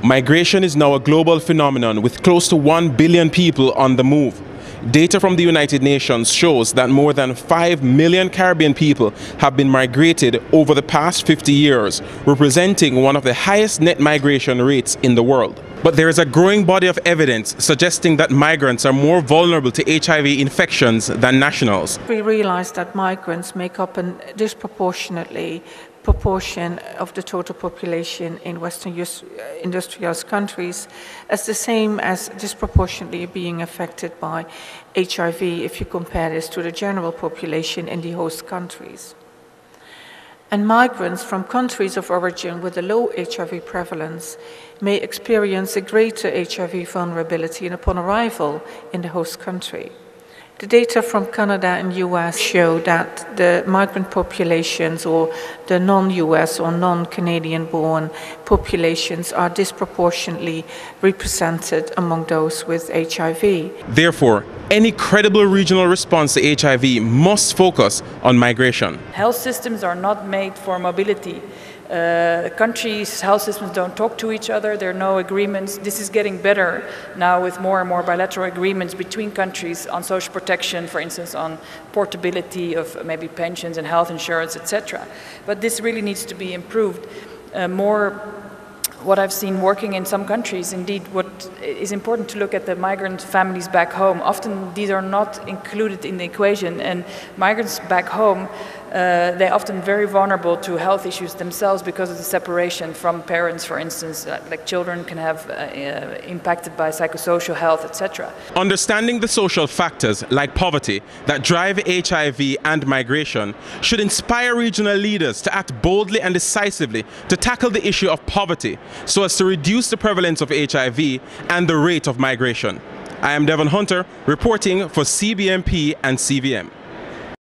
Migration is now a global phenomenon with close to 1 billion people on the move. Data from the United Nations shows that more than 5 million Caribbean people have been migrated over the past 50 years, representing one of the highest net migration rates in the world. But there is a growing body of evidence suggesting that migrants are more vulnerable to HIV infections than nationals. We realize that migrants make up a disproportionately proportion of the total population in Western industrialized countries, as the same as disproportionately being affected by HIV if you compare this to the general population in the host countries. And migrants from countries of origin with a low HIV prevalence may experience a greater HIV vulnerability upon arrival in the host country. The data from Canada and US show that the migrant populations, or the non-US or non-Canadian born populations, are disproportionately represented among those with HIV. Therefore, any credible regional response to HIV must focus on migration. Health systems are not made for mobility. Countries' health systems don't talk to each other, there are no agreements. This is getting better now with more and more bilateral agreements between countries on social protection, for instance on portability of maybe pensions and health insurance, etc. But this really needs to be improved. What I've seen working in some countries, indeed, what is important to look at the migrant families back home. Often these are not included in the equation, and migrants back home, they're often very vulnerable to health issues themselves because of the separation from parents, for instance, like children can have impacted by psychosocial health, etc. Understanding the social factors like poverty that drive HIV and migration should inspire regional leaders to act boldly and decisively to tackle the issue of poverty so as to reduce the prevalence of HIV and the rate of migration. I am Devon Hunter, reporting for CBMP and CVM.